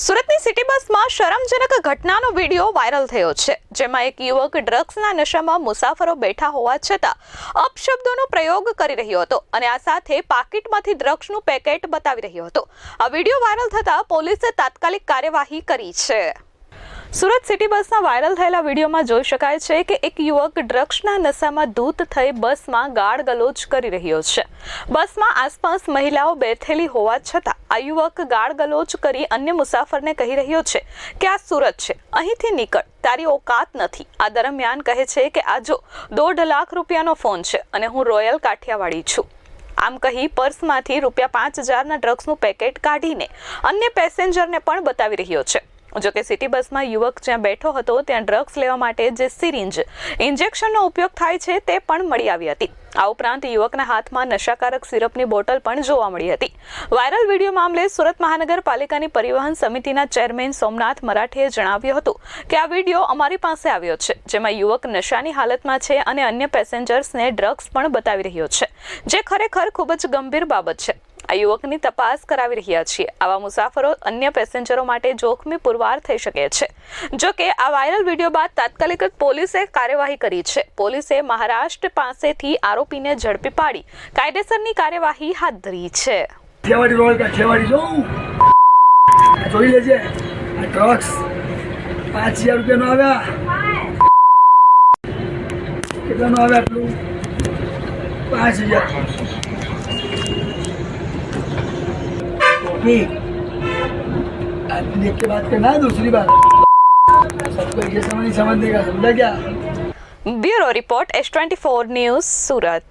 સુરતની સિટી બસમાં શરમજનક ઘટનાનો વિડીયો વાયરલ થયો છે, જેમાં એક યુવક ડ્રગ્સના નશામાં મુસાફરો બેઠા હોવા છતાં અપશબ્દોનો પ્રયોગ કરી રહ્યો હતો અને આ સાથે પાકીટમાંથી ડ્રગ્સનું પેકેટ બતાવી રહ્યો હતો। આ વિડીયો વાયરલ થતાં પોલીસે તાત્કાલિક કાર્યવાહી કરી છે। સુરત સિટી બસના વાયરલ થયેલા વિડીયોમાં જોઈ શકાય છે કે એક યુવક ડ્રગ્સના નશામાં ધૂત થઈ બસમાં ગાળ ગલોચ કરી રહ્યો છે। બસમાં આસપાસ મહિલાઓ બેઠેલી હોવા છતાં આ યુવક ગાળ ગલોચ કરી અન્ય મુસાફરને કહી રહ્યો છે કે આ સુરત છે, અહીંથી નીકળ, તારી ઓકાત નથી। આ દરમિયાન કહે છે કે આ જો 1.5 લાખ રૂપિયાનો ફોન છે અને હું રોયલ કાઠિયાવાડી છું। આમ કહી પર્સમાંથી ₹5000ના ડ્રગ્સનું પેકેટ કાઢીને અન્ય પેસેન્જરને પણ બતાવી રહ્યો છે। જો કે સિટી બસમાં યુવક જ્યાં બેઠો હતો ત્યાં ડ્રગ્સ લેવા માટે જે સિરિંજ ઇન્જેક્શનનો ઉપયોગ થાય છે તે પણ મળી આવી હતી। આ ઉપરાંત યુવકના હાથમાં નશાકારક સિરપની બોટલ પણ જોવા મળી હતી। વાયરલ વિડીયો મામલે સુરત મહાનગરપાલિકાની પરિવહન સમિતિના ચેરમેન સોમનાથ મરાઠીએ જણાવ્યું હતું કે આ વિડીયો અમારી પાસે આવ્યો છે, જેમાં યુવક નશાની હાલતમાં છે અને અન્ય પેસેન્જર્સને ડ્રગ્સ પણ બતાવી રહ્યો છે, જે ખરેખર ખૂબ જ ગંભીર બાબત છે। આ યુવકની તપાસ કરાવી રહ્યા છીએ। આવા મુસાફરો અન્ય પેસેન્જરો માટે જોખમી પુરવાર થઈ શકે છે। જો કે આ વાયરલ વિડીયો બાદ તાત્કાલિક પોલીસે કાર્યવાહી કરી છે। પોલીસે મહારાષ્ટ્ર પાસેથી આરોપીને ઝડપી પાડી કાયદેસરની કાર્યવાહી હાથ ધરી છે। જોઈ લેજે, આ ડ્રગ્સ 5000 રૂપિયાનો આવ્યા, કેટલાનો આવ્યા? આટલું 5000। देख के बात करना है, दूसरी बात सबको ये समझ देगा, समझा क्या? ब्यूरो रिपोर्ट S24 न्यूज़, सूरत।